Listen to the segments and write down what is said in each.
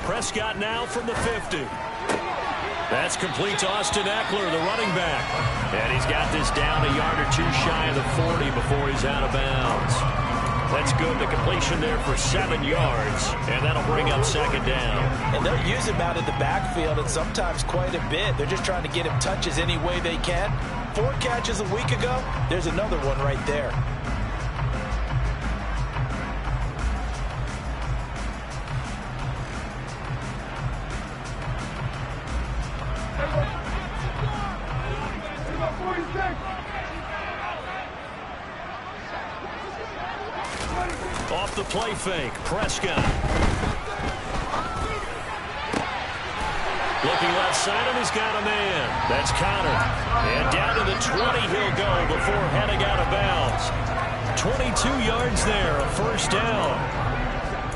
Prescott now from the 50. That's complete to Austin Eckler, the running back. And he's got this down a yard or two shy of the 40 before he's out of bounds. That's good. The completion there for 7 yards, and that'll bring up second down. And they'll use him out of the backfield, and sometimes quite a bit. They're just trying to get him touches any way they can. 4 catches a week ago. There's another one right there. Off the play fake, Prescott. Looking left side, and he's got a man. That's Connor. And down to the 20 he'll go before heading out of bounds. 22 yards there, a first down.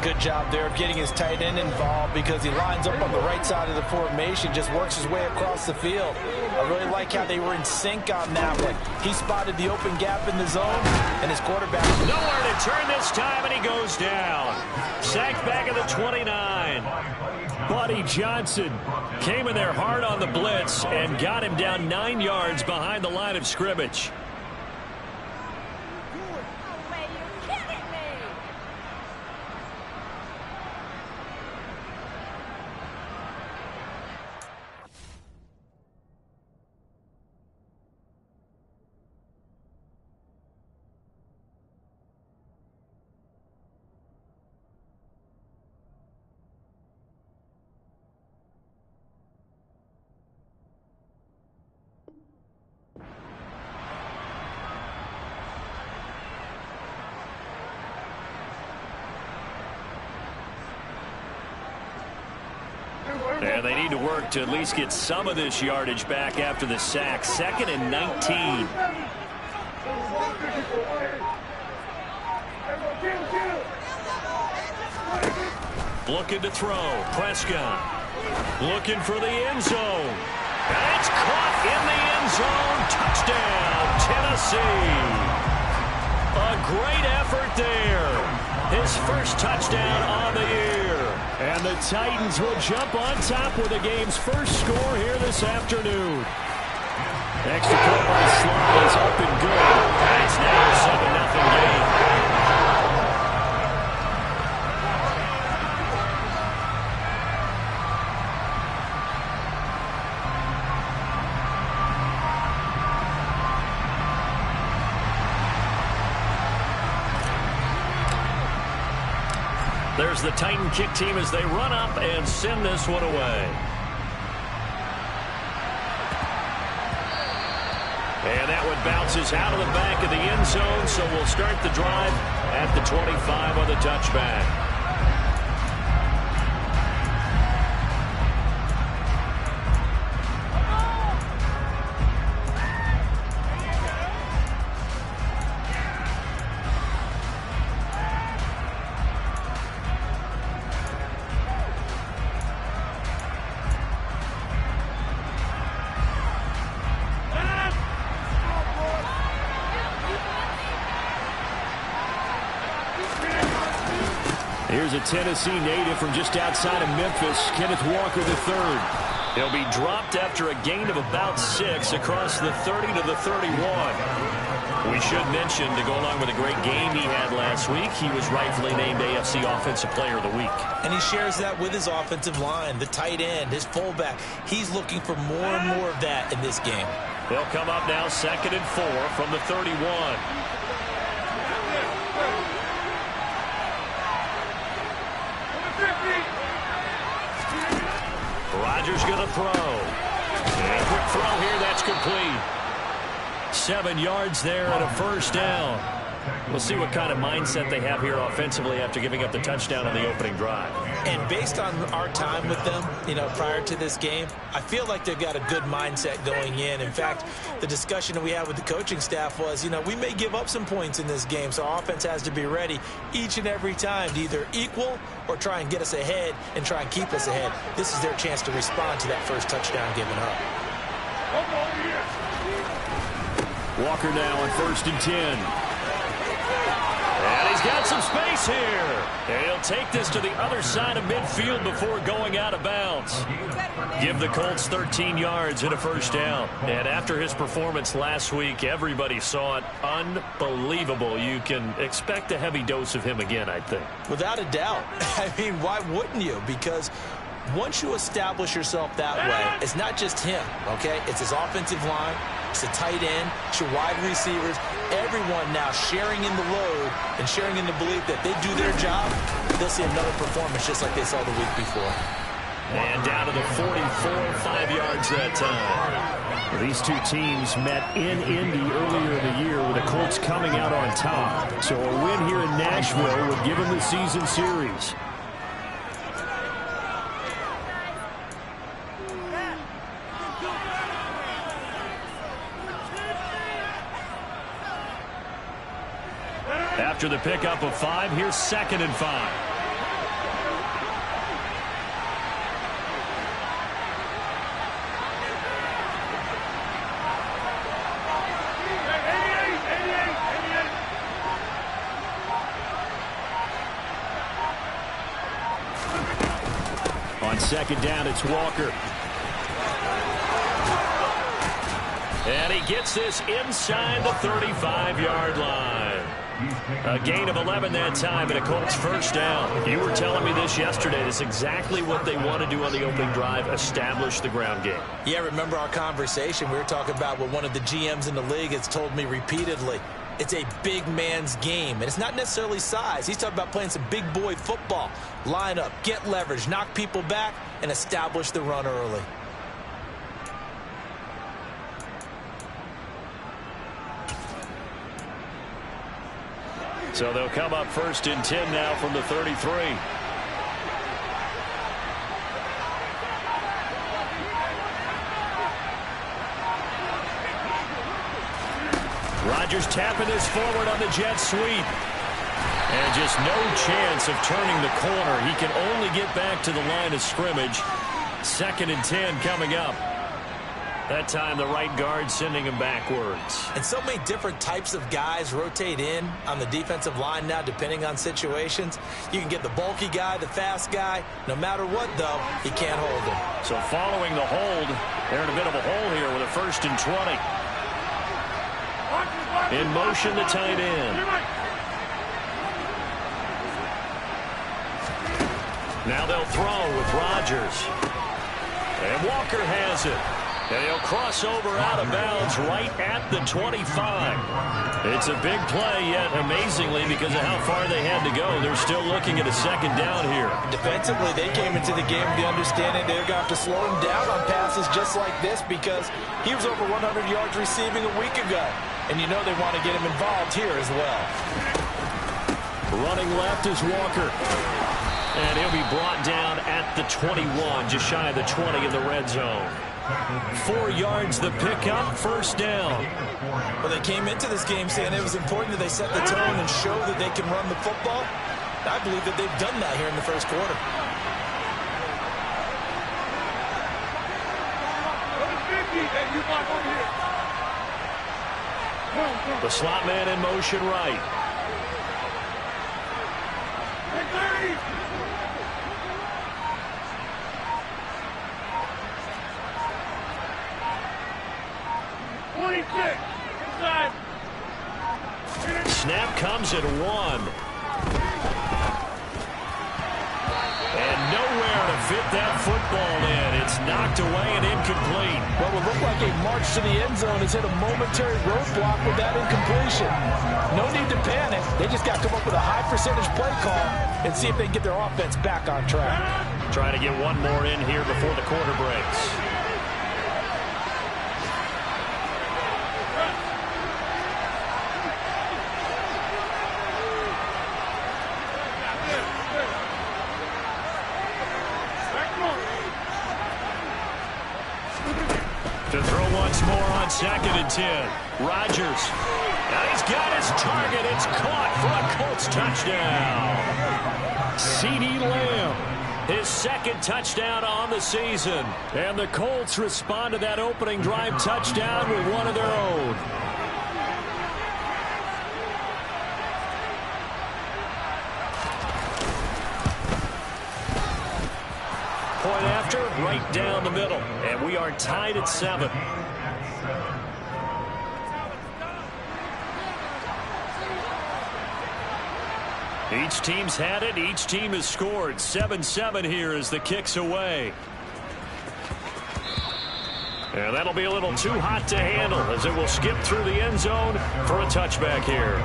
Good job there of getting his tight end involved because he lines up on the right side of the formation, just works his way across the field. I really like how they were in sync on that one. He spotted the open gap in the zone, and his quarterback... Nowhere to turn this time, and he goes down. Sacked back at the 29. Buddy Johnson came in there hard on the blitz and got him down 9 yards behind the line of scrimmage. And they need to work to at least get some of this yardage back after the sack. 2nd and 19. Looking to throw. Prescott looking for the end zone. And it's caught in the end zone. Touchdown, Tennessee. A great effort there. His first touchdown on the year. And the Titans will jump on top with the game's first score here this afternoon. Extra point by Slye is up and good. And it's now a 7-0 game. There's the Titan kick team as they run up and send this one away. And that one bounces out of the back of the end zone, so we'll start the drive at the 25 on the touchback. Here's a Tennessee native from just outside of Memphis, Kenneth Walker III. He'll be dropped after a gain of about 6 across the 30 to the 31. We should mention, to go along with a great game he had last week, he was rightfully named AFC Offensive Player of the Week. And he shares that with his offensive line, the tight end, his fullback. He's looking for more and more of that in this game. They'll come up now 2nd and 4 from the 31. Rodgers going to throw. And a quick throw here. That's complete. 7 yards there and a first down. We'll see what kind of mindset they have here offensively after giving up the touchdown on the opening drive. And based on our time with them, prior to this game, I feel like they've got a good mindset going in. In fact, the discussion that we had with the coaching staff was, we may give up some points in this game, so our offense has to be ready each and every time to either equal or try and get us ahead and try and keep us ahead. This is their chance to respond to that first touchdown given up. Walker now on 1st and 10. And he's got some space here. And he'll take this to the other side of midfield before going out of bounds. Give the Colts 13 yards and a first down. And after his performance last week, everybody saw it. Unbelievable. You can expect a heavy dose of him again, I think. Without a doubt. I mean, why wouldn't you? Because once you establish yourself that way, it's not just him, okay? It's his offensive line. It's a tight end. It's your wide receivers. Everyone now sharing in the load and sharing in the belief that they do their job. They'll see another performance just like they saw the week before. And down to the 44, 5 yards that time. These two teams met in Indy earlier in the year with the Colts coming out on top. So a win here in Nashville would give them the season series. After the pickup of 5, here's 2nd and 5. On 2nd down, it's Walker. And he gets this inside the 35-yard line. A gain of 11 that time and a Colts first down. You were telling me this yesterday. That's exactly what they want to do on the opening drive, establish the ground game. Yeah, remember our conversation. We were talking about what one of the GMs in the league has told me repeatedly. It's a big man's game, and it's not necessarily size. He's talking about playing some big boy football. Line up, get leverage, knock people back, and establish the run early. So they'll come up 1st and 10 now from the 33. Rodgers tapping this forward on the jet sweep. And just no chance of turning the corner. He can only get back to the line of scrimmage. 2nd and 10 coming up. That time the right guard sending him backwards. And so many different types of guys rotate in on the defensive line now depending on situations. You can get the bulky guy, the fast guy. No matter what, though, he can't hold him. So following the hold, they're in a bit of a hole here with a 1st and 20. In motion, the tight end. Now they'll throw with Rodgers. And Walker has it. And he'll cross over out of bounds right at the 25. It's a big play, yet amazingly, because of how far they had to go, they're still looking at a 2nd down here. Defensively, they came into the game with the understanding they're going to have to slow him down on passes just like this because he was over 100 yards receiving a week ago. And you know they want to get him involved here as well. Running left is Walker. And he'll be brought down at the 21, just shy of the 20 in the red zone. 4 yards the pickup, 1st down. Well, they came into this game saying it was important that they set the tone and show that they can run the football. I believe that they've done that here in the first quarter. The slot man in motion right. Snap comes at 1. And nowhere to fit that football in. It's knocked away and incomplete. What would look like a march to the end zone has hit a momentary roadblock with that incompletion. No need to panic. They just got to come up with a high percentage play call and see if they can get their offense back on track. Trying to get one more in here before the quarter breaks. To throw once more on 2nd and 10. Rodgers. Now he's got his target. It's caught for a Colts touchdown. CeeDee Lamb, his 2nd touchdown on the season. And the Colts respond to that opening drive touchdown with one of their own. Point after, right down the middle. And we are tied at 7. Each team's had it. Each team has scored. 7-7 here as the kick's away. And that'll be a little too hot to handle as it will skip through the end zone for a touchback here.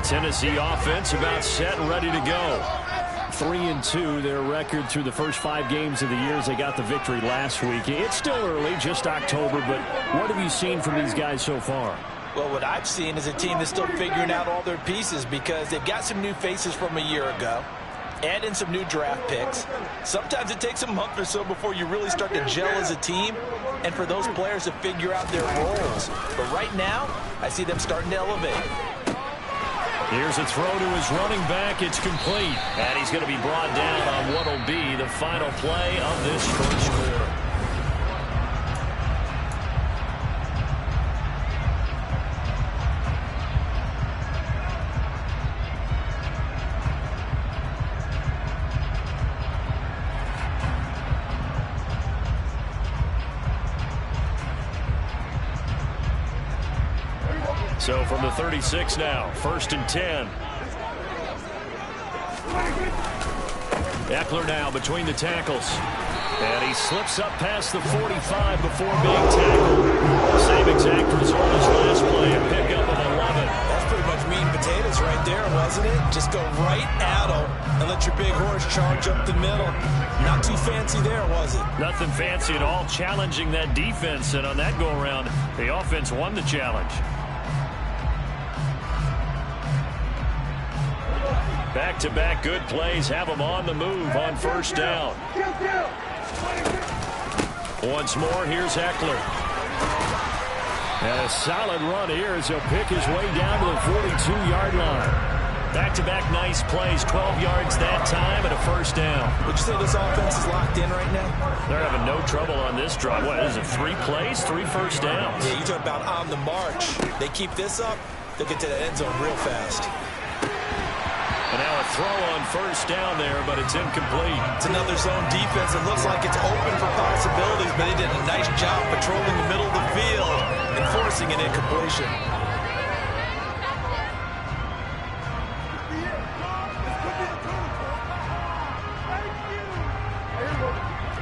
Tennessee offense about set and ready to go. 3-2 their record through the first 5 games of the year as they got the victory last week. It's still early, just October, but what have you seen from these guys so far? Well, what I've seen is a team that's still figuring out all their pieces because they've got some new faces from a year ago. Add in some new draft picks. Sometimes it takes a month or so before you really start to gel as a team and for those players to figure out their roles. But right now, I see them starting to elevate. Here's a throw to his running back. It's complete. And he's going to be brought down on what will be the final play of this first quarter. So from the 36 now, 1st and 10. Eckler now between the tackles. And he slips up past the 45 before being tackled. Same exact result as last play, a pickup of 11. That's pretty much meat and potatoes right there, wasn't it? Just go right at him and let your big horse charge up the middle. Not too fancy there, was it? Nothing fancy at all, challenging that defense. And on that go-around, the offense won the challenge. Back-to-back good plays have them on the move on 1st down. Once more, here's Eckler. And a solid run here as he'll pick his way down to the 42-yard line. Back-to-back nice plays, 12 yards that time and a 1st down. Would you say this offense is locked in right now? They're having no trouble on this drive. What is it, 3 plays, 3 first downs? Yeah, you talk about on the march. They keep this up, they'll get to the end zone real fast. And now a throw on 1st down there, but it's incomplete. It's another zone defense. It looks like it's open for possibilities, but they did a nice job patrolling the middle of the field and forcing an incompletion.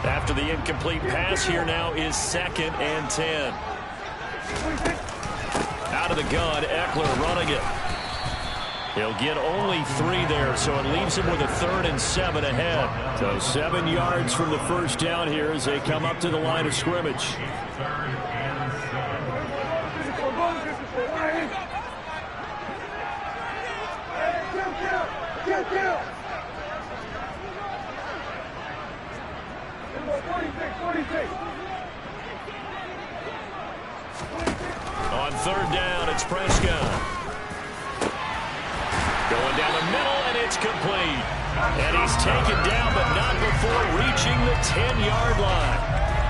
After the incomplete pass, here now is 2nd and 10. Out of the gun, Eckler running it. He'll get only 3 there, so it leaves him with a 3rd and 7 ahead. So 7 yards from the 1st down here as they come up to the line of scrimmage. On 3rd down, it's Prescott. Going down the middle, and it's complete. And he's taken down, but not before reaching the 10-yard line.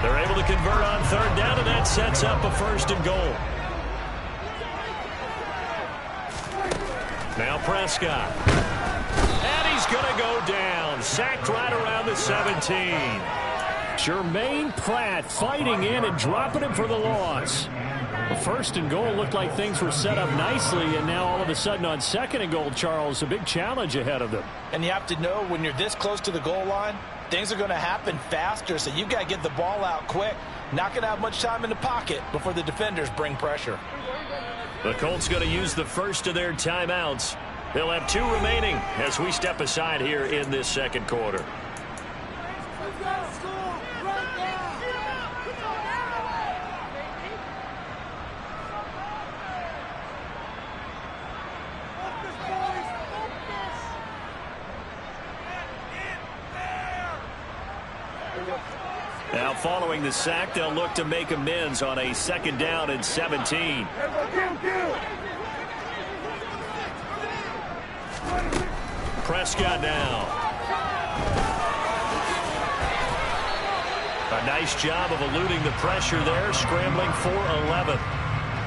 They're able to convert on 3rd down, and that sets up a 1st and goal. Now Prescott. And he's going to go down. Sacked right around the 17. Jermaine Pratt fighting in and dropping him for the loss. The first and goal looked like things were set up nicely, and now all of a sudden on second and goal, Charles, a big challenge ahead of them. And you have to know when you're this close to the goal line, things are going to happen faster, so you've got to get the ball out quick. Not going to have much time in the pocket before the defenders bring pressure. The Colts going to use the first of their timeouts. They'll have 2 remaining as we step aside here in this second quarter. Now following the sack, they'll look to make amends on a second down and 17. Prescott now. A nice job of eluding the pressure there, scrambling for 11.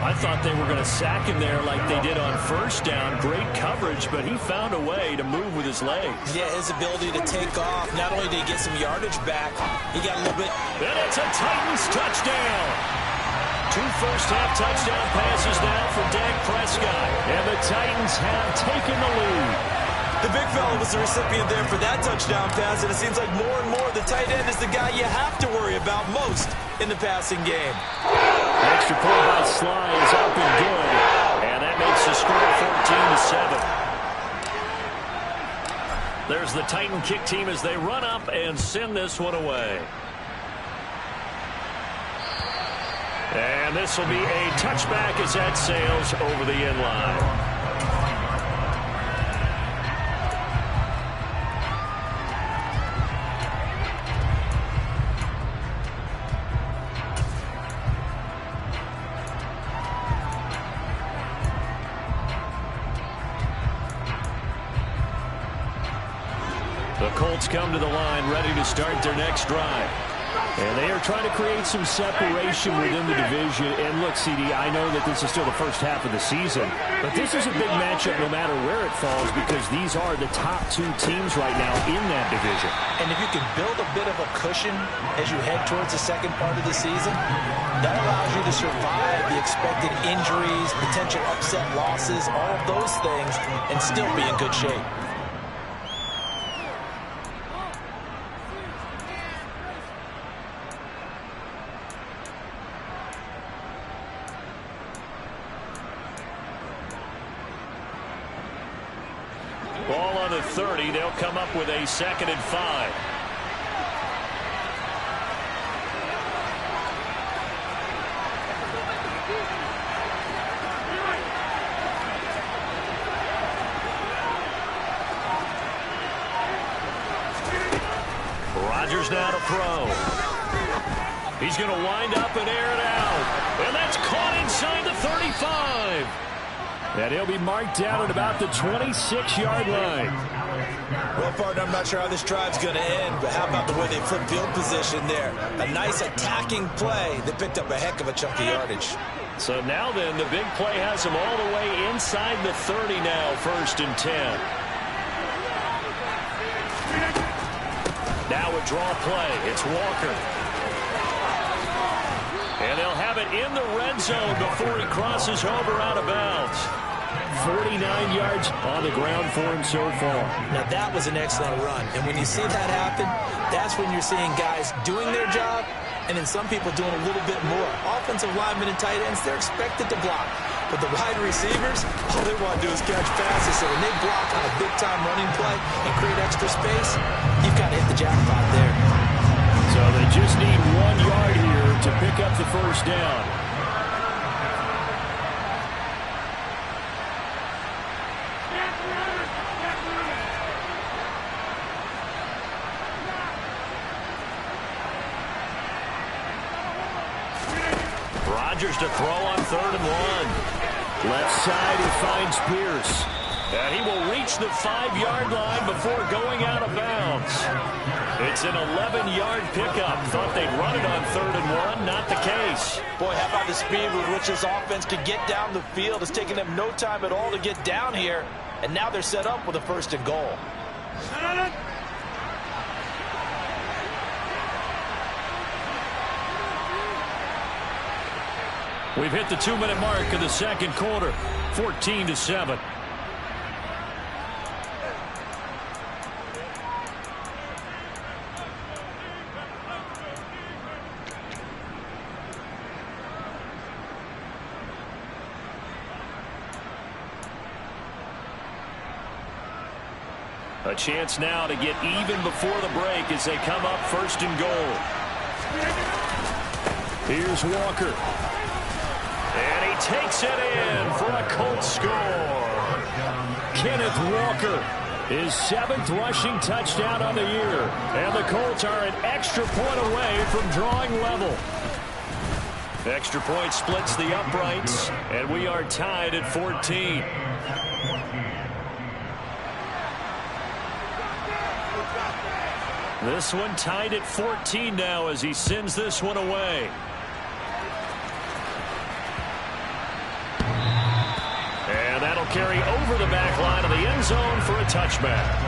I thought they were going to sack him there like they did on first down. Great coverage, but he found a way to move with his legs. Yeah, his ability to take off. Not only did he get some yardage back, he got a little bit. And it's a Titans touchdown. 2 first-half touchdown passes now for Dak Prescott. And the Titans have taken the lead. The big fella was the recipient there for that touchdown pass, and it seems like more and more the tight end is the guy you have to worry about most in the passing game. The extra point by Sly is up and good, and that makes the score 14-7. There's the Titan kick team as they run up and send this one away. And this will be a touchback as that sails over the end line. The Colts come to the line ready to start their next drive. And they are trying to create some separation within the division. And look, CD, I know that this is still the first half of the season, but this is a big matchup no matter where it falls because these are the top 2 teams right now in that division. And if you can build a bit of a cushion as you head towards the second part of the season, that allows you to survive the expected injuries, potential upset losses, all of those things, and still be in good shape. Ball on the 30. They'll come up with a 2nd and 5. Rodgers now to throw. He's going to wind up and air it out. And that's caught inside the 35. And he'll be marked down at about the 26-yard line. Well, partner, I'm not sure how this drive's going to end, but how about the way they flip field position there? A nice attacking play that picked up a heck of a chunk of yardage. So now then, the big play has him all the way inside the 30 now, 1st and 10. Now a draw play. It's Walker. And they'll have it in the red zone before he crosses over out of bounds. 49 yards on the ground for him so far. Now that was an excellent run. And when you see that happen, that's when you're seeing guys doing their job and then some people doing a little bit more. Offensive linemen and tight ends, they're expected to block. But the wide receivers, all they want to do is catch passes. So when they block on a big-time running play and create extra space, you've got to hit the jackpot there. So they just need 1 yard here to pick up the first down. Rodgers to throw on 3rd and 1. Left side, he finds Pierce. And he will reach the 5-yard line before going out of bounds. It's an 11-yard pickup. Thought they'd run it on 3rd and 1. Not the case. Boy, how about the speed with which this offense could get down the field? It's taken them no time at all to get down here. And now they're set up with a 1st and goal. We've hit the 2-minute mark of the second quarter, 14-7. A chance now to get even before the break as they come up first and goal. Here's Walker. And he takes it in for a Colts score. Kenneth Walker, his 7th rushing touchdown on the year. And the Colts are an extra point away from drawing level. Extra point splits the uprights, and we are tied at 14. This one tied at 14 now as he sends this one away. And that'll carry over the back line of the end zone for a touchback.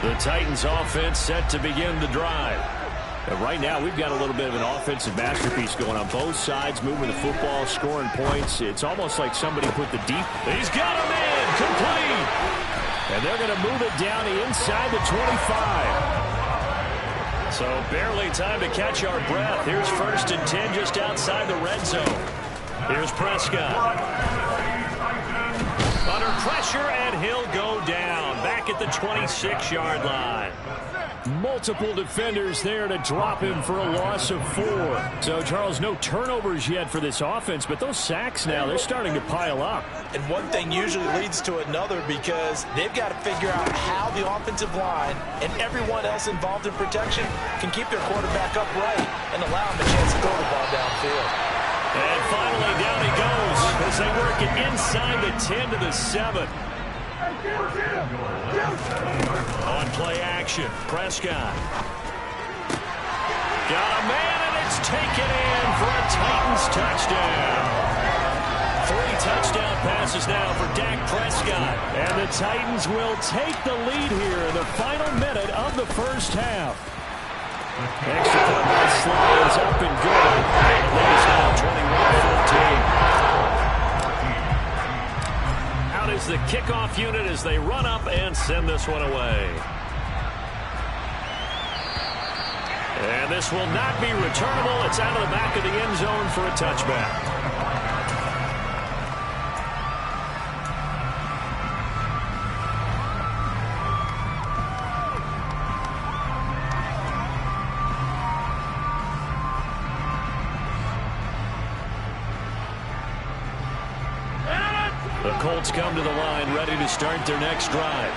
The Titans offense set to begin the drive. And right now we've got a little bit of an offensive masterpiece going on both sides, moving the football, scoring points. It's almost like somebody put the deep. He's got a man complete. And they're going to move it down the inside the 25. So barely time to catch our breath. Here's 1st and 10 just outside the red zone. Here's Prescott. Under pressure, and he'll go down back at the 26-yard line. Multiple defenders there to drop him for a loss of 4. So, Charles, no turnovers yet for this offense, but those sacks now, they're starting to pile up. And one thing usually leads to another because they've got to figure out how the offensive line and everyone else involved in protection can keep their quarterback upright and allow him a chance to throw the ball downfield. And finally, down he goes as they work it inside the 10 to the 7. On play action, Prescott. Got a man, and it's taken in for a Titans touchdown. 3 touchdown passes now for Dak Prescott. And the Titans will take the lead here in the final minute of the first half. Extra point by Sly is up and good. And the lead is now 21-14. Out is the kickoff unit as they run up and send this one away. And this will not be returnable. It's out of the back of the end zone for a touchback. The Colts come to the line ready to start their next drive.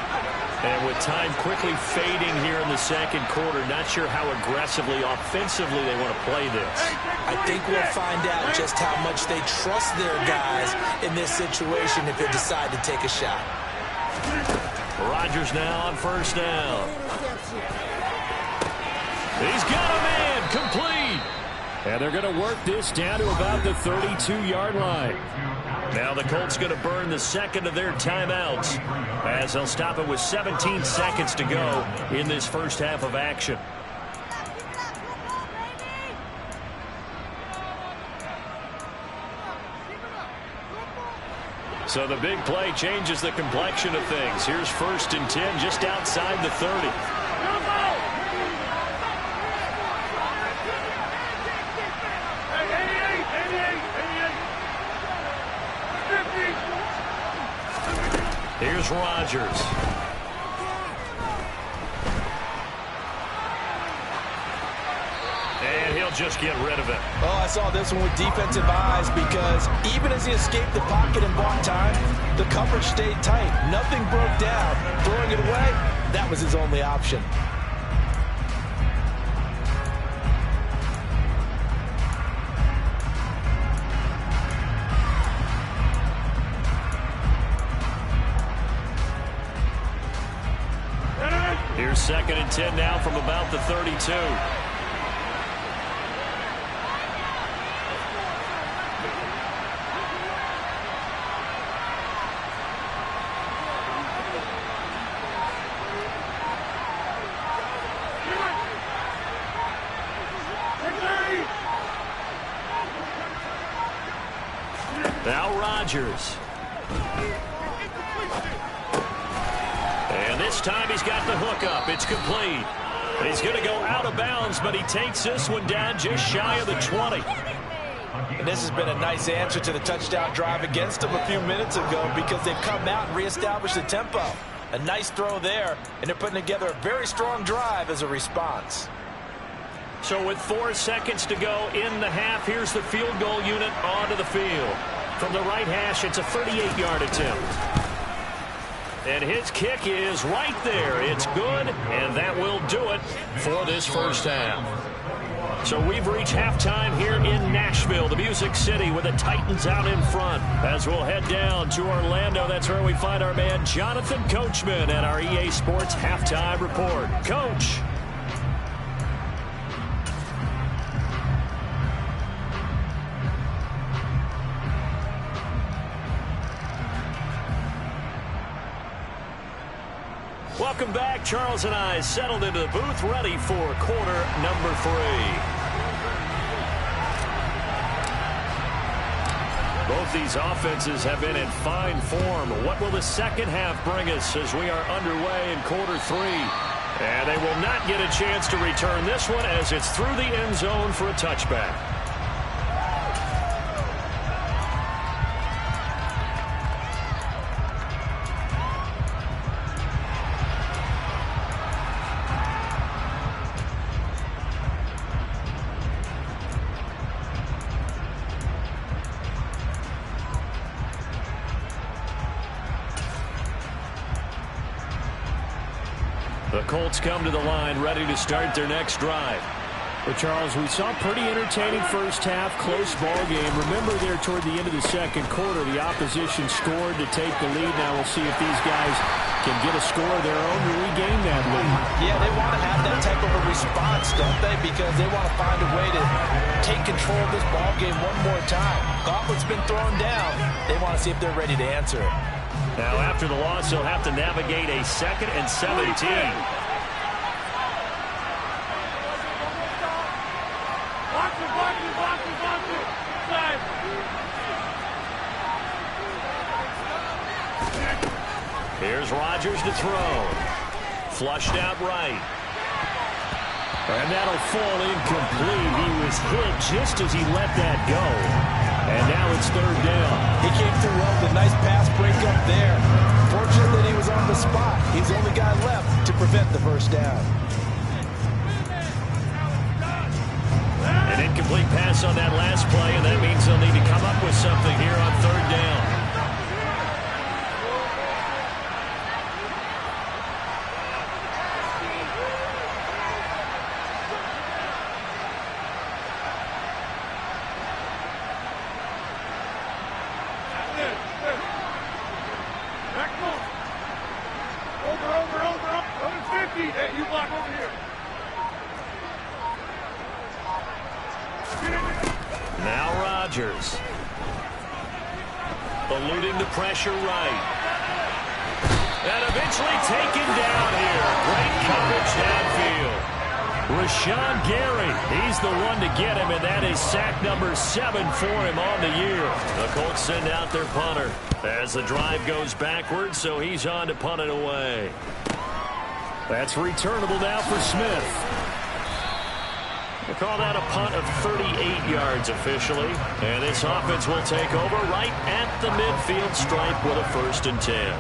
And with time quickly fading here in the second quarter, not sure how aggressively, offensively they want to play this. I think we'll find out just how much they trust their guys in this situation if they decide to take a shot. Rodgers now on first down. He's got a man complete. And they're going to work this down to about the 32-yard line. Now the Colts going to burn the second of their timeouts as they'll stop it with 17 seconds to go in this first half of action. So the big play changes the complexion of things. Here's 1st and 10 just outside the 30. Here's Rodgers. And he'll just get rid of it. Oh, I saw this one with defensive eyes because even as he escaped the pocket and bought time, the coverage stayed tight. Nothing broke down. Throwing it away, that was his only option. Here's 2nd and 10 now from about the 32. Now Rodgers. And this time he's got the hook up. It's complete. He's going to go out of bounds, but he takes this one down just shy of the 20. And this has been a nice answer to the touchdown drive against them a few minutes ago because they've come out and reestablished the tempo. A nice throw there, and they're putting together a very strong drive as a response. So with 4 seconds to go in the half, here's the field goal unit onto the field. From the right hash, it's a 38-yard attempt. And his kick is right there. It's good, and that will do it for this first half. So we've reached halftime here in Nashville, the Music City, with the Titans out in front. As we'll head down to Orlando, that's where we find our man Jonathan Coachman at our EA Sports Halftime Report. Coach. Welcome back. Charles and I settled into the booth, ready for quarter number 3. Both these offenses have been in fine form. What will the second half bring us as we are underway in quarter 3? And they will not get a chance to return this one as it's through the end zone for a touchback. The Colts come to the line, ready to start their next drive. Well, Charles, we saw a pretty entertaining first half, close ball game. Remember there toward the end of the second quarter, the opposition scored to take the lead. Now we'll see if these guys can get a score of their own to regain that lead. Yeah, they want to have that type of a response, don't they? Because they want to find a way to take control of this ball game one more time. Gauntlet's been thrown down. They want to see if they're ready to answer it. Now, after the loss, they'll have to navigate a 2nd and 17. Here's Rodgers to throw. Flushed out right. And that'll fall incomplete. He was hit just as he let that go. And now it's 3rd down. He came through well with a nice pass breakup there. Fortunately, he was on the spot. He's the only guy left to prevent the first down. An incomplete pass on that last play, and that means they'll need to come up with something here on 3rd down. Now Rodgers. Eluding the pressure right. And eventually taken down here. Great coverage downfield. Rashawn Gary, he's the one to get him, and that is sack number 7 for him on the year. The Colts send out their punter as the drive goes backwards, so he's on to punt it away. That's returnable now for Smith. We'll call that a punt of 38 yards officially. And this offense will take over right at the midfield stripe with a 1st and 10.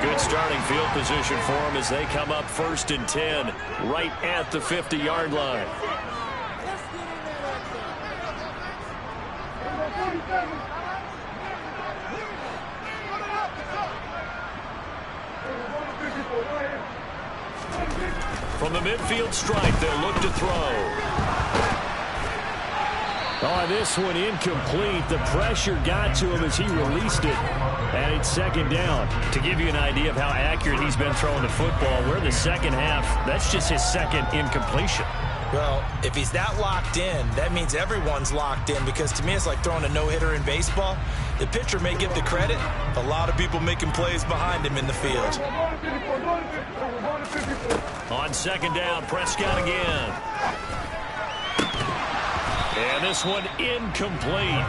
Good starting field position for them as they come up 1st and 10 right at the 50-yard line. From the midfield stripe, they'll look to throw. Oh, this one incomplete. The pressure got to him as he released it. And it's second down. To give you an idea of how accurate he's been throwing the football, we're in the second half. That's just his second incompletion. Well, if he's that locked in, that means everyone's locked in, because to me it's like throwing a no-hitter in baseball. The pitcher may get the credit. A lot of people making plays behind him in the field. On second down, Prescott again. And this one incomplete.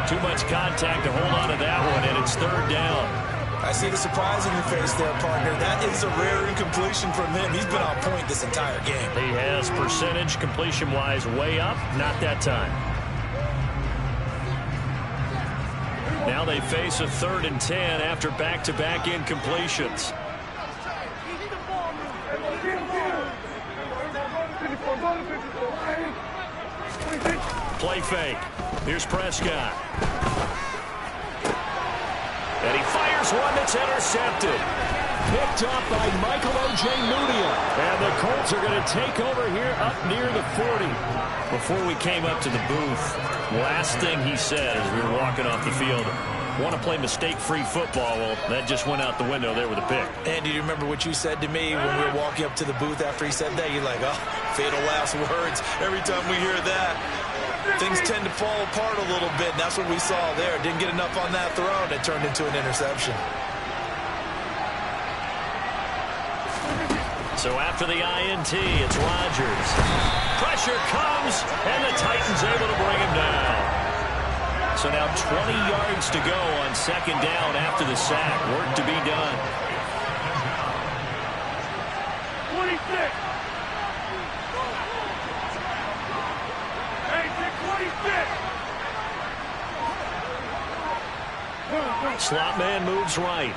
Too much contact to hold on to that one, and it's third down. I see the surprise in your face there, partner. That is a rare incompletion from him. He's been on point this entire game. He has percentage completion-wise way up, not that time. Now they face a 3rd and 10 after back-to-back incompletions. Play fake. Here's Prescott. And he fires one that's intercepted. Picked up by Michael O.J. Mudia. And the Colts are going to take over here up near the 40. Before we came up to the booth, last thing he said as we were walking off the field, want to play mistake-free football. Well, that just went out the window there with a pick. And do you remember what you said to me when we were walking up to the booth after he said that? You're like, oh, fatal last words. Every time we hear that, things tend to fall apart a little bit, and that's what we saw there. Didn't get enough on that throw, and it turned into an interception. So after the INT, it's Rodgers. Pressure comes, and the Titans able to bring him down. So now 20 yards to go on second down after the sack. Work to be done. 26. Slot man moves right.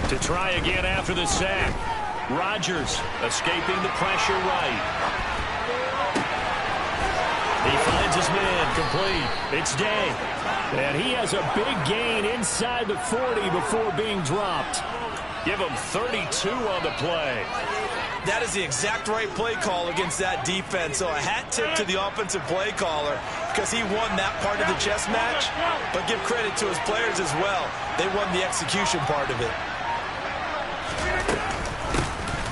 To try again after the sack. Rodgers escaping the pressure right. He finds his man complete. It's Day. And he has a big gain inside the 40 before being dropped. Give him 32 on the play. That is the exact right play call against that defense. So a hat tip to the offensive play caller, because he won that part of the chess match. But give credit to his players as well. They won the execution part of it.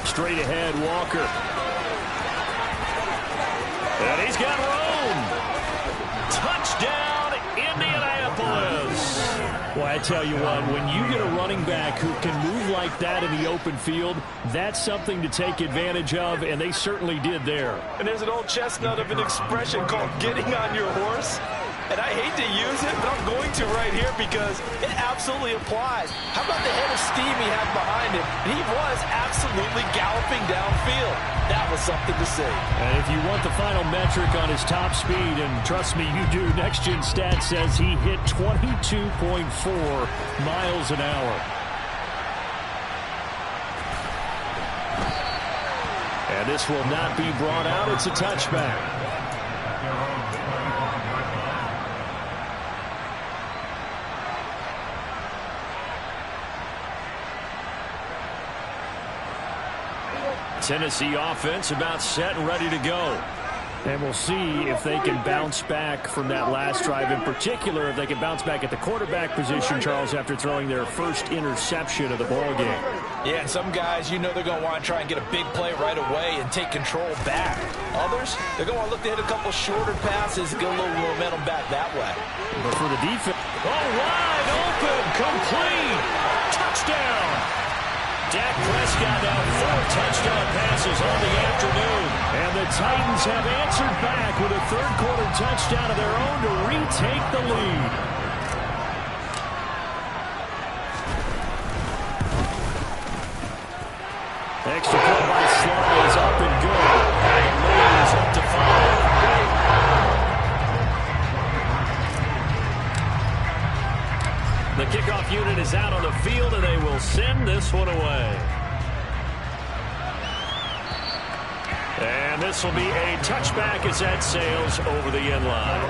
Straight ahead, Walker. And he's got room. Touchdown, Indianapolis. Well, I tell you what, when you get a running back who can move like that in the open field, that's something to take advantage of, and they certainly did there. And there's an old chestnut of an expression called getting on your horse. And I hate to use it, but I'm going to right here because it absolutely applies. How about the head of steam he had behind him? He was absolutely galloping downfield. That was something to see. And if you want the final metric on his top speed, and trust me, you do, Next Gen Stats says he hit 22.4 miles an hour. And this will not be brought out. It's a touchback. Tennessee offense about set and ready to go. And we'll see if they can bounce back from that last drive. In particular, if they can bounce back at the quarterback position, Charles, after throwing their first interception of the ball game. Yeah, and some guys, you know they're going to want to try and get a big play right away and take control back. Others, they're going to want to look to hit a couple shorter passes and get a little momentum back that way. But for the defense... Oh, wide open, complete, touchdown. Dak Prescott now 4 touchdown passes on the afternoon. And the Titans have answered back with a third-quarter touchdown of their own to retake the lead. Extra point by Sly is up and good. And the lead is up to 5. The kickoff unit is out on the field, and they will send this one away. And this will be a touchback as that sails over the end line.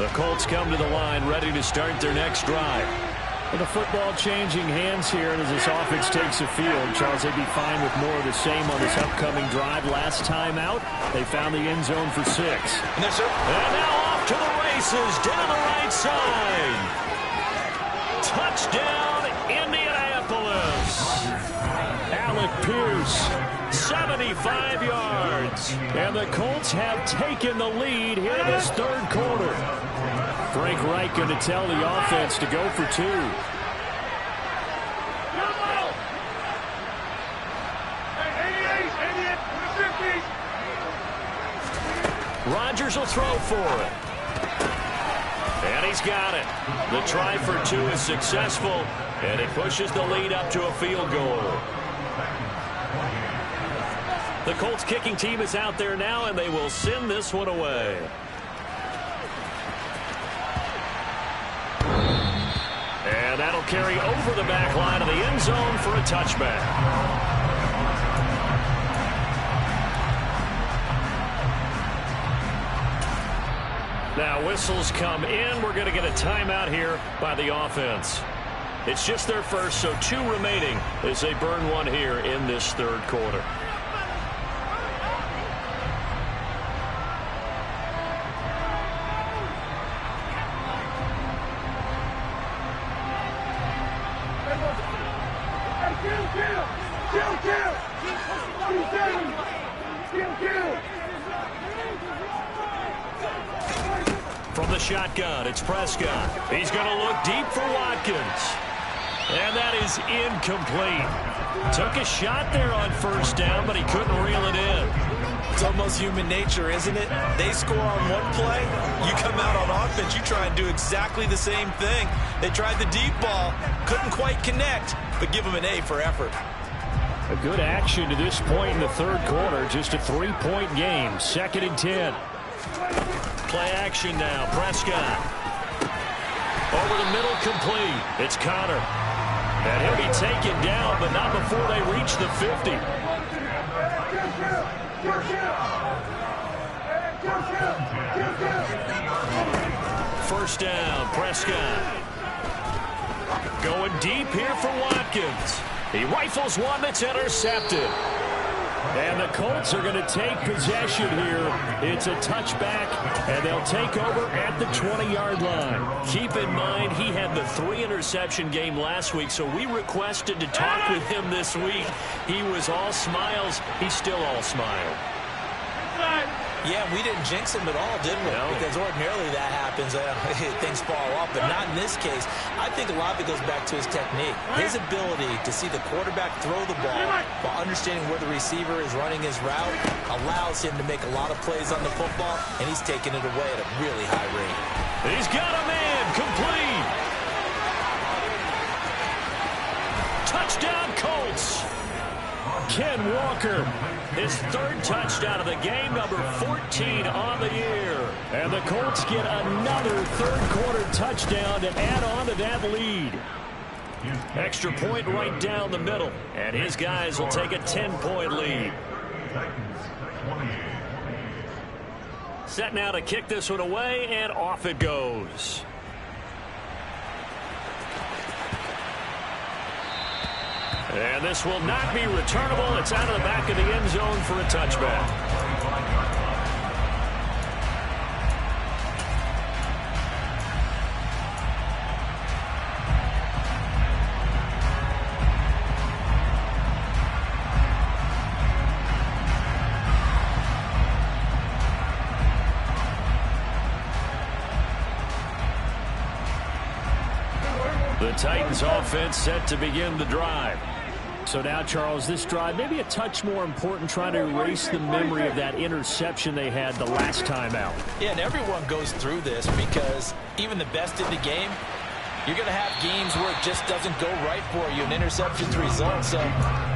The Colts come to the line, ready to start their next drive. With the football changing hands here, and as this offense takes the field, Charles, they'd be fine with more of the same on this upcoming drive. Last time out, they found the end zone for 6. Yes, sir. And now off to the races down the right side. Touchdown, Indianapolis. Alec Pierce, 75 yards. and the Colts have taken the lead here in this third quarter. Frank Reich going to tell the offense to go for 2. Rodgers will throw for it. And he's got it. The try for 2 is successful, and it pushes the lead up to a field goal. The Colts kicking team is out there now, and they will send this one away. And that'll carry over the back line of the end zone for a touchback. Now whistles come in. We're going to get a timeout here by the offense. It's just their first, so 2 remaining as they burn one here in this third quarter. From the shotgun, it's Prescott. He's going to look deep for Watkins. And that is incomplete. Took a shot there on first down, but he couldn't reel it in. It's almost human nature, isn't it? They score on one play, you come out on offense, you try and do exactly the same thing. They tried the deep ball, couldn't quite connect, but give them an A for effort. A good action to this point in the third quarter. Just a 3-point game. 2nd and 10. Play action now. Prescott. Over the middle, complete. It's Connor. And he'll be taken down, but not before they reach the 50. First down, Prescott. Going deep here for Watkins. He rifles one that's intercepted. And the Colts are going to take possession here. It's a touchback, and they'll take over at the 20-yard line. Keep in mind, he had the 3-interception game last week, so we requested to talk with him this week. He was all smiles. He's still all smile. Yeah, we didn't jinx him at all, did we? No. Because ordinarily that happens. Things fall off, but not in this case. I think a lot of it goes back to his technique. His ability to see the quarterback throw the ball while understanding where the receiver is running his route allows him to make a lot of plays on the football, and he's taking it away at a really high rate. He's got a man. Complete. Touchdown, Colts. Ken Walker, his 3rd touchdown of the game, number 14 on the year. And the Colts get another third-quarter touchdown to add on to that lead. Extra point right down the middle, and his guys will take a 10-point lead. Set now to kick this one away, and off it goes. And this will not be returnable. It's out of the back of the end zone for a touchback. The Titans offense set to begin the drive. So now, Charles, this drive maybe a touch more important, trying to erase the memory of that interception they had the last time out. Yeah, and everyone goes through this because even the best in the game, you're going to have games where it just doesn't go right for you, and interceptions result. So,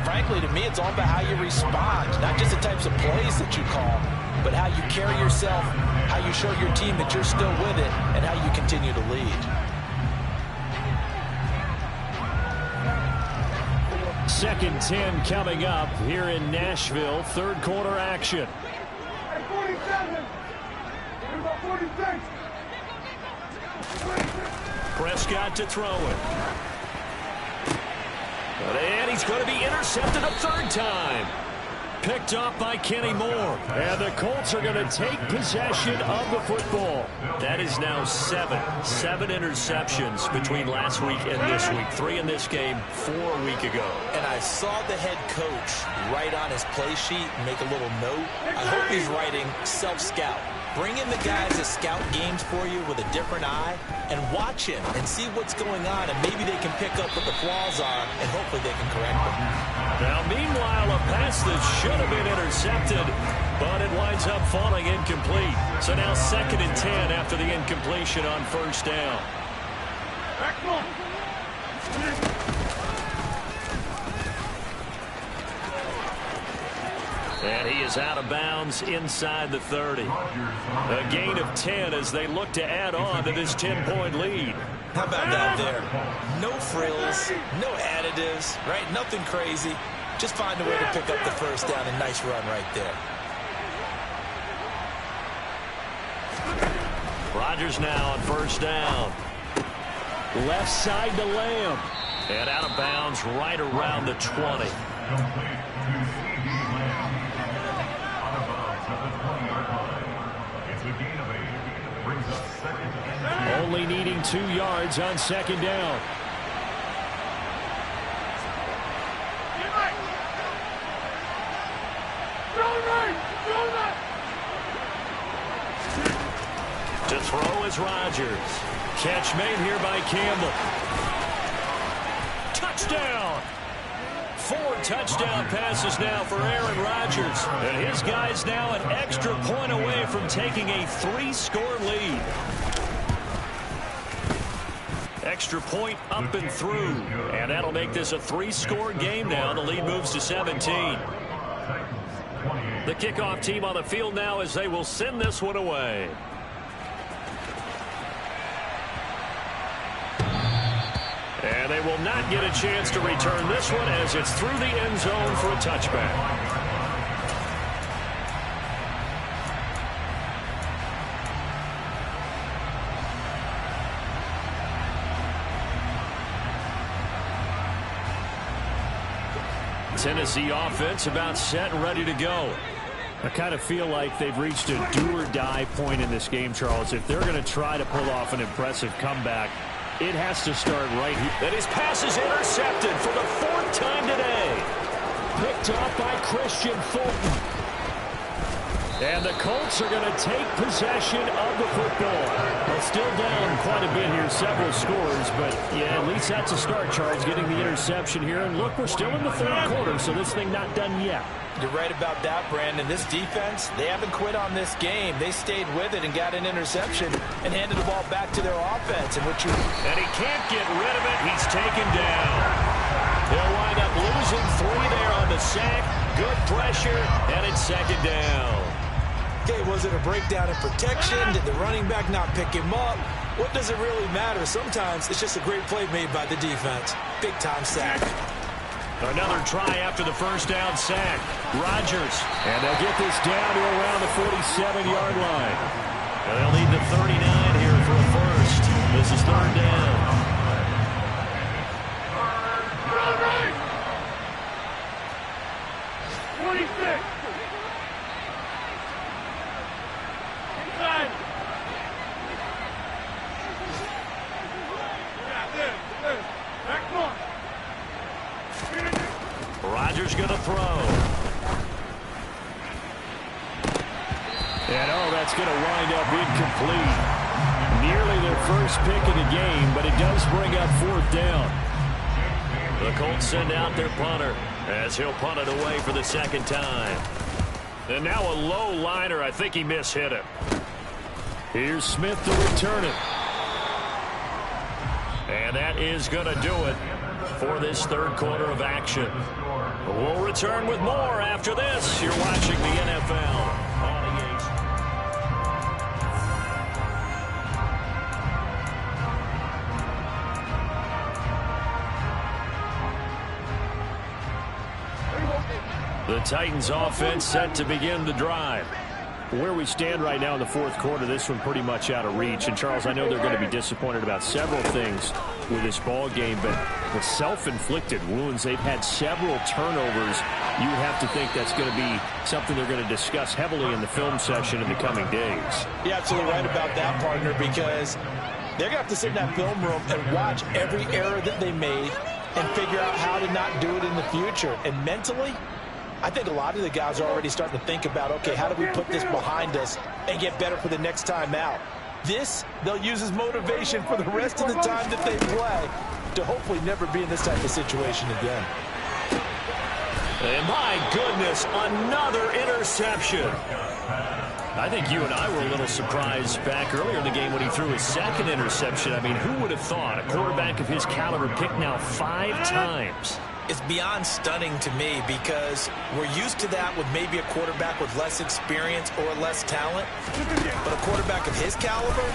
frankly, to me, it's all about how you respond, not just the types of plays that you call, but how you carry yourself, how you show your team that you're still with it, and how you continue to lead. 2nd and 10 coming up here in Nashville. Third quarter action. 47. 46. Prescott to throw it. And he's going to be intercepted a third time. Picked off by Kenny Moore. And the Colts are going to take possession of the football. That is now seven interceptions between last week and this week. 3 in this game, 4 a week ago. And I saw the head coach write on his play sheet and make a little note. I hope he's writing self-scout. Bring in the guys that scout games for you with a different eye and watch him and see what's going on, and maybe they can pick up what the flaws are, and hopefully they can correct them. Now, meanwhile, a pass that should have been intercepted, but it winds up falling incomplete. So now 2nd and 10 after the incompletion on first down. And he is out of bounds inside the 30. A gain of 10 as they look to add on to this 10-point lead. How about that there? No frills, no additives, right? Nothing crazy. Just find a way to pick up the first down. A nice run right there. Rodgers now on first down. Left side to Lamb. And out of bounds right around the 20. Only needing 2 yards on 2nd down. To throw is Rodgers. Catch made here by Campbell. Touchdown! 4 touchdown passes now for Aaron Rodgers. And his guys now an extra point away from taking a 3-score lead. Extra point up and through. And that'll make this a 3-score game now. The lead moves to 17. The kickoff team on the field now as they will send this one away. And they will not get a chance to return this one as it's through the end zone for a touchback. Tennessee offense about set and ready to go. I kind of feel like they've reached a do-or-die point in this game, Charles. If they're going to try to pull off an impressive comeback, it has to start right here. And his pass is intercepted for the 4th time today. Picked off by Christian Fulton. And the Colts are going to take possession of the football. Well, still down quite a bit here, several scores, but yeah, at least that's a start, Charles, getting the interception here. And look, we're still in the 3rd quarter, so this thing not done yet. You're right about that, Brandon. This defense, they haven't quit on this game. They stayed with it and got an interception and handed the ball back to their offense. And he can't get rid of it. He's taken down. They'll wind up losing 3 there on the sack. Good pressure, and it's 2nd down. Okay, was it a breakdown in protection? Did the running back not pick him up? What does it really matter? Sometimes it's just a great play made by the defense. Big-time sack. Another try after the first down sack. Rodgers. And they'll get this down to around the 47-yard line. And they'll need the 39 here for a first. This is 3rd down. Rodgers going to throw. And that's going to wind up incomplete. Nearly their first pick of the game, but it does bring up 4th down. The Colts send out their punter as he'll punt it away for the 2nd time. And now a low liner. I think he mishit it. Here's Smith to return it. And that is going to do it for this 3rd quarter of action. We'll return with more after this. You're watching the NFL on EA. The Titans offense set to begin the drive. Where we stand right now in the fourth quarter, this one pretty much out of reach. And, Charles, I know they're going to be disappointed about several things with this ball game, but the self-inflicted wounds, they've had several turnovers. You have to think that's going to be something they're going to discuss heavily in the film session in the coming days. You're absolutely right about that, partner, because they're going to have to sit in that film room and watch every error that they made and figure out how to not do it in the future. And mentally, I think a lot of the guys are already starting to think about, okay, how do we put this behind us and get better for the next time out? This, they'll use as motivation for the rest of the time that they play to hopefully never be in this type of situation again. And my goodness, another interception. I think you and I were a little surprised back earlier in the game when he threw his second interception. I mean, who would have thought a quarterback of his caliber picked now 5 times? It's beyond stunning to me because we're used to that with maybe a quarterback with less experience or less talent. But a quarterback of his caliber,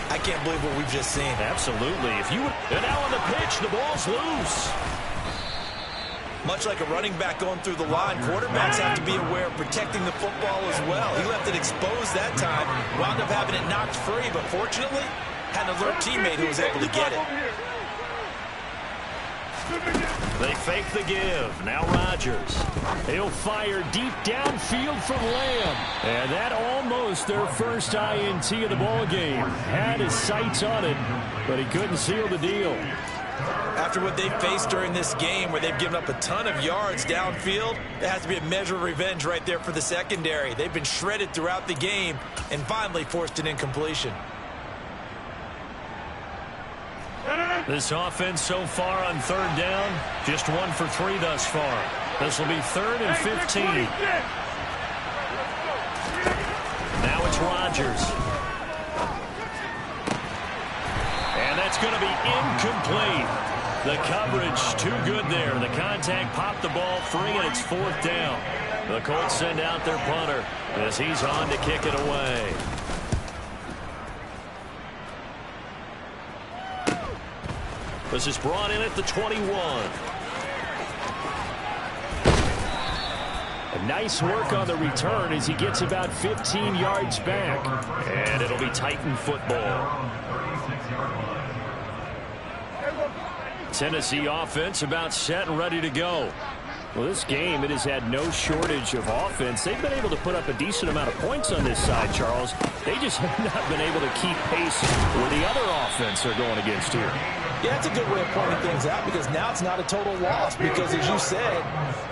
I can't believe what we've just seen. Absolutely. And now on the pitch, the ball's loose. Much like a running back going through the line, quarterbacks have to be aware of protecting the football as well. He left it exposed that time, wound up having it knocked free, but fortunately, had an alert teammate who was able to get it. They fake the give. Now Rodgers. He'll fire deep downfield from Lamb. And that almost their first INT of the ball game. Had his sights on it, but he couldn't seal the deal. After what they faced during this game where they've given up a ton of yards downfield, there has to be a measure of revenge right there for the secondary. They've been shredded throughout the game and finally forced an incompletion. This offense so far on third down, just 1 for 3 thus far. This will be 3rd and 15. Now it's Rodgers. And that's going to be incomplete. The coverage too good there. The contact popped the ball free, and it's 4th down. The Colts send out their punter as he's on to kick it away. This is brought in at the 21. A nice work on the return as he gets about 15 yards back. And it'll be Titan football. Tennessee offense about set and ready to go. Well, this game, it has had no shortage of offense. They've been able to put up a decent amount of points on this side, Charles. They just have not been able to keep pace with the other offense they're going against here. Yeah, that's a good way of pointing things out because now it's not a total loss because, as you said,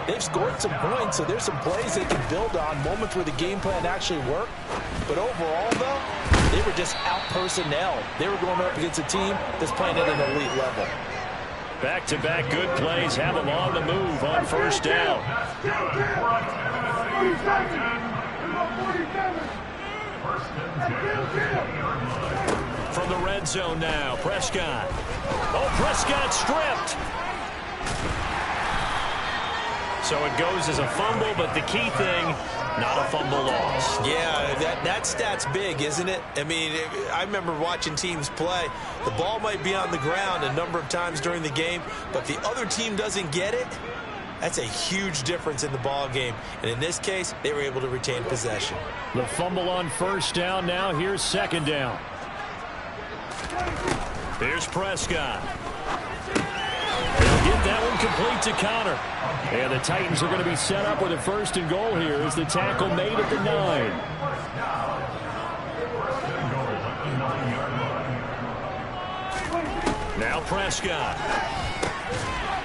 they've scored some points, so there's some plays they can build on, moments where the game plan actually worked. But overall, though, they were just out-personnel. They were going up against a team that's playing at an elite level. Back-to-back good plays have them on the move on first down. From the red zone now, Prescott. Oh, Prescott stripped. So it goes as a fumble, but the key thing, not a fumble loss. Yeah, that stat's big, isn't it? I mean, I remember watching teams play. The ball might be on the ground a number of times during the game, but the other team doesn't get it. That's a huge difference in the ball game. And in this case, they were able to retain possession. The fumble on first down now. Here's 2nd down. Here's Prescott. They'll get that one complete to Connor. And the Titans are going to be set up with a 1st and goal here as the tackle made at the 9. Now Prescott.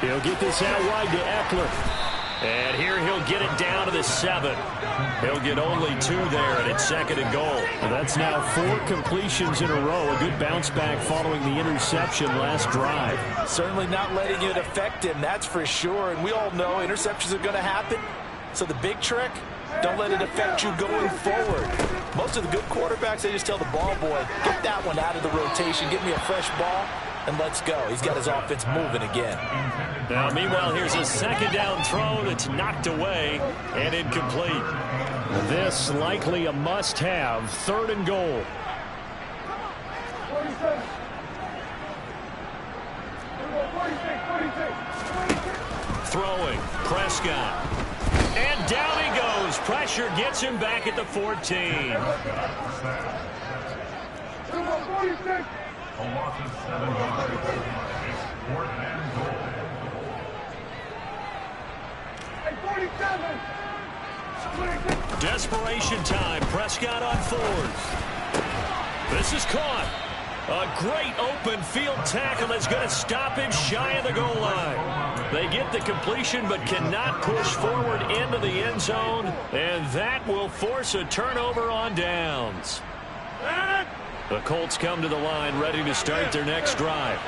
He'll get this out wide to Eckler. And here he'll get it down to the 7. He'll get only 2 there, and it's 2nd and goal. Well, that's now 4 completions in a row. A good bounce back following the interception last drive. Certainly not letting it affect him, that's for sure. And we all know interceptions are going to happen. So the big trick, don't let it affect you going forward. Most of the good quarterbacks, they just tell the ball boy, get that one out of the rotation, get me a fresh ball, and let's go. He's got his offense moving again. Now, meanwhile, here's a 2nd down throw that's knocked away and incomplete. This likely a must-have. 3rd and goal. Throwing, Prescott. And down he goes. misses. Pressure gets him back at the 14. Desperation time. Prescott on fourth. This is caught. A great open field tackle that's going to stop him shy of the goal line. They get the completion but cannot push forward into the end zone, and that will force a turnover on downs. The Colts come to the line ready to start their next drive.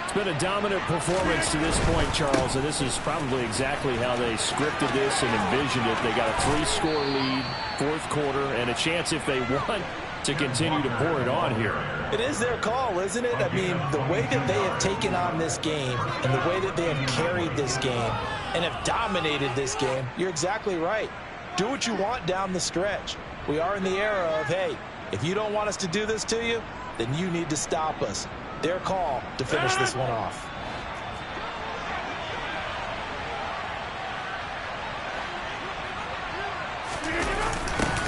It's been a dominant performance to this point, Charles, and this is probably exactly how they scripted this and envisioned it. They got a 3-score lead, fourth quarter, and a chance if they want to continue to pour it on here. It is their call, isn't it? I mean, the way that they have taken on this game and the way that they have carried this game and have dominated this game, you're exactly right. Do what you want down the stretch. We are in the era of, hey, if you don't want us to do this to you, then you need to stop us. Their call to finish this one off.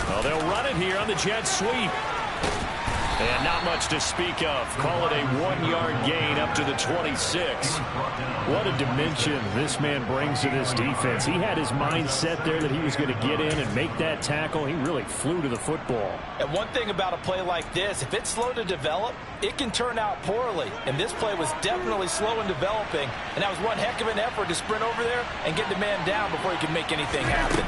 Well, they'll run it here on the jet sweep. And not much to speak of. Call it a 1-yard gain up to the 26. What a dimension this man brings to this defense. He had his mind set there that he was going to get in and make that tackle. He really flew to the football. And one thing about a play like this, if it's slow to develop, it can turn out poorly. And this play was definitely slow in developing. And that was one heck of an effort to sprint over there and get the man down before he could make anything happen.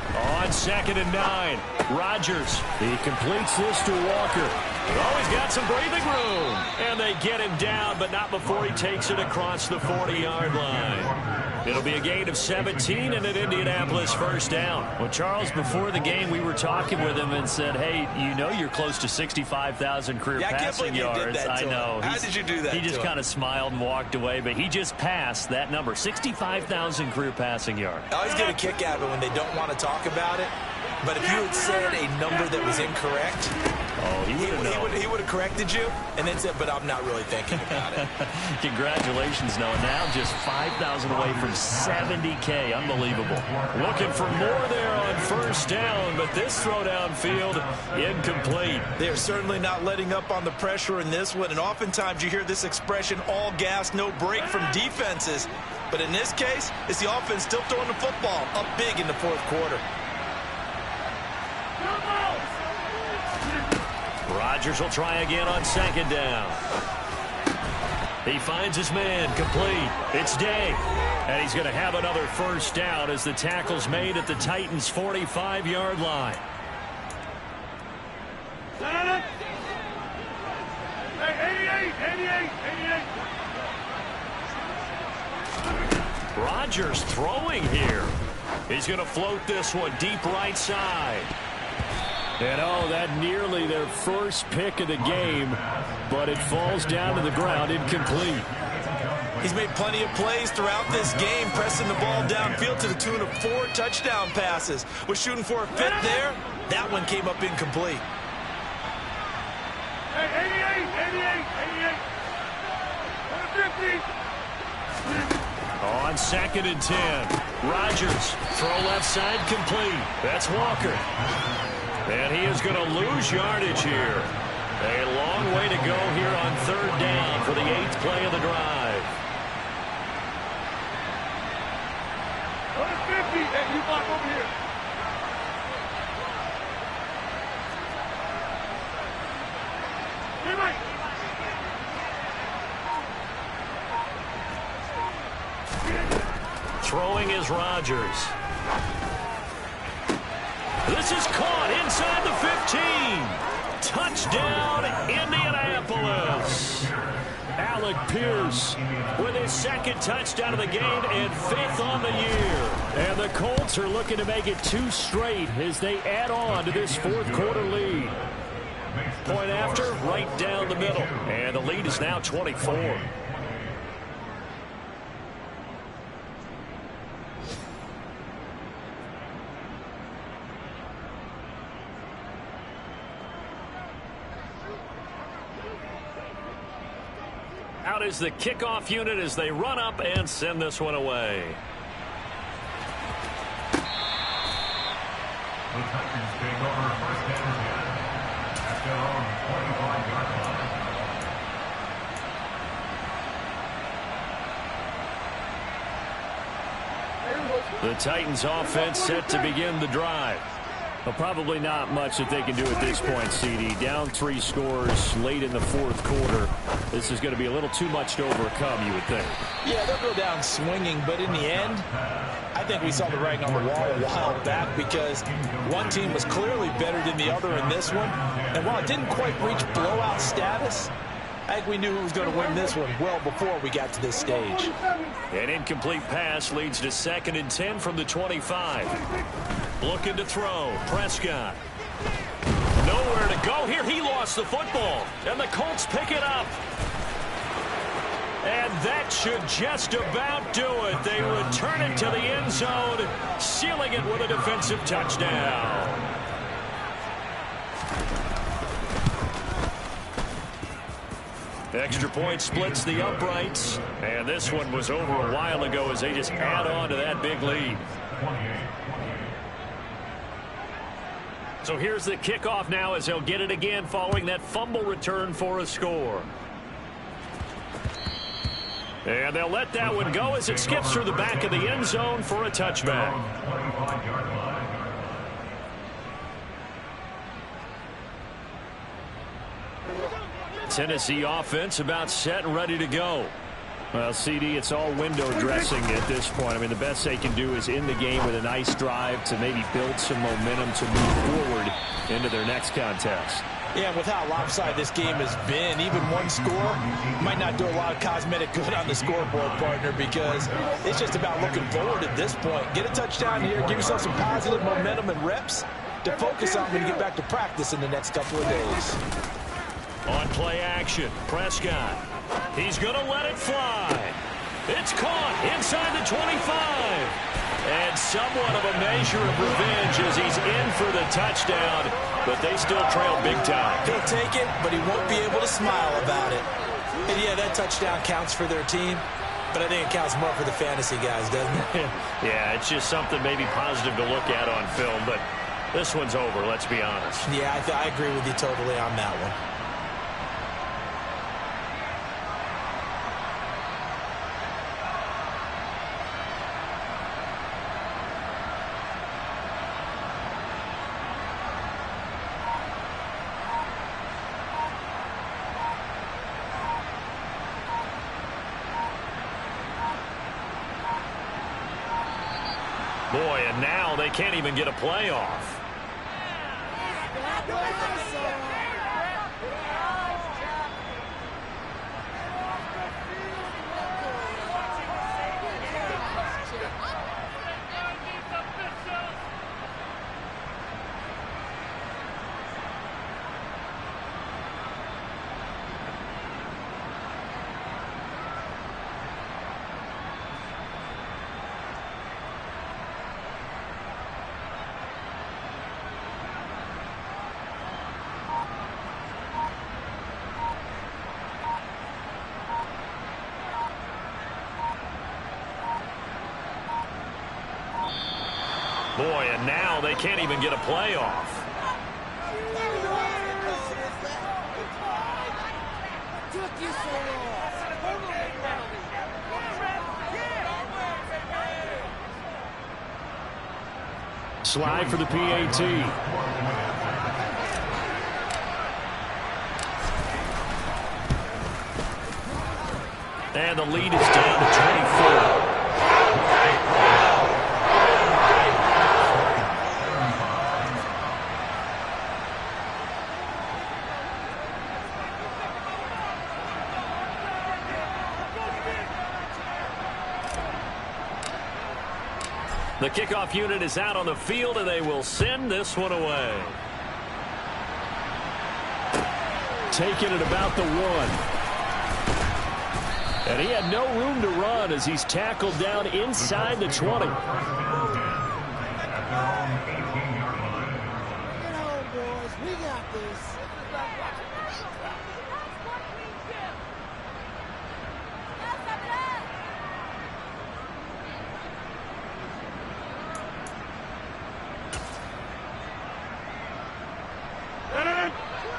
On 2nd and 9, Rodgers. He completes this to Walker. Oh, he's got some breathing room. And they get him down, but not before he takes it across the 40-yard line. It'll be a gain of 17 and an Indianapolis first down. Well, Charles, before the game, we were talking with him and said, hey, you know you're close to 65,000 career passing yards. I know. How did you do that? He just kind of smiled and walked away, but he just passed that number, 65,000 career passing yards. I always get a kick out of it when they don't want to talk about it. But if you had said a number that was incorrect, he would have corrected you and then said, but I'm not really thinking about it. Congratulations, Noah. Now just 5,000 away from 70K. Unbelievable. Looking for more there on first down, but this throw downfield incomplete. They are certainly not letting up on the pressure in this one, and oftentimes you hear this expression, all gas, no break from defenses. But in this case, it's the offense still throwing the football up big in the fourth quarter. Rodgers will try again on 2nd down. He finds his man complete. It's Day. And he's going to have another first down as the tackle's made at the Titans' 45-yard line. Hey, 88. Rodgers throwing here. He's going to float this one deep right side. And that nearly their first pick of the game, but it falls down to the ground incomplete. He's made plenty of plays throughout this game, pressing the ball downfield to the tune of 4 touchdown passes. Was shooting for a 5th there. That one came up incomplete. Hey, 88. 150. On 2nd and 10, Rodgers, throw left side complete. That's Walker. And he is going to lose yardage here. A long way to go here on 3rd down for the 8th play of the drive. 150. Hey, you block over here. Get right. Throwing is Rodgers. This is caught inside the 15. Touchdown, Indianapolis. Alec Pierce with his 2nd touchdown of the game and 5th on the year. And the Colts are looking to make it 2 straight as they add on to this fourth quarter lead. Point after, right down the middle. And the lead is now 24. Out is the kickoff unit as they run up and send this one away. The Titans offense set to begin the drive. Well, probably not much that they can do at this point, CD. Down 3 scores late in the fourth quarter. This is going to be a little too much to overcome, you would think. Yeah, they'll go down swinging, but in the end, I think we saw the writing on the wall a while back because one team was clearly better than the other in this one. And while it didn't quite reach blowout status, I think we knew who was going to win this one well before we got to this stage. An incomplete pass leads to 2nd and 10 from the 25. Looking to throw. Prescott. Nowhere to go here. He lost the football. And the Colts pick it up. And that should just about do it. They return it to the end zone, sealing it with a defensive touchdown. Extra point splits the uprights. And this one was over a while ago as they just add on to that big lead. So here's the kickoff now as they'll get it again following that fumble return for a score. And they'll let that one go as it skips through the back of the end zone for a touchback. Tennessee offense about set and ready to go. Well, CD, it's all window dressing at this point. I mean, the best they can do is end the game with a nice drive to maybe build some momentum to move forward into their next contest. Yeah, with how lopsided this game has been, even one score might not do a lot of cosmetic good on the scoreboard, partner, because it's just about looking forward at this point. Get a touchdown here, give yourself some positive momentum and reps to focus on when you get back to practice in the next couple of days. On play action, Prescott. He's going to let it fly. It's caught inside the 25. And somewhat of a measure of revenge as he's in for the touchdown, but they still trail big time. He'll take it, but he won't be able to smile about it. And yeah, that touchdown counts for their team, but I think it counts more for the fantasy guys, doesn't it? Yeah, it's just something maybe positive to look at on film, but this one's over, let's be honest. Yeah, I agree with you totally on that one. Boy, and now they can't even get a playoff. Boy, and now they can't even get a playoff. Slide for the PAT. And the lead is down to 24. The kickoff unit is out on the field, and they will send this one away. Taking it about the 1. And he had no room to run as he's tackled down inside the 20.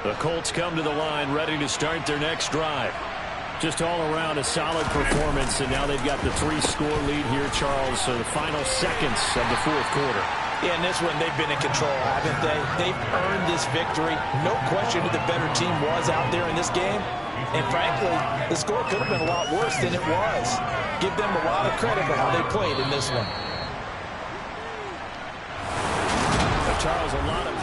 The Colts come to the line ready to start their next drive. Just all around a solid performance, and now they've got the 3-score lead here, Charles, so the final seconds of the fourth quarter. Yeah, in this one, they've been in control, haven't they? They've earned this victory. No question who the better team was out there in this game. And frankly, the score could have been a lot worse than it was. Give them a lot of credit for how they played in this one. But Charles, a lot of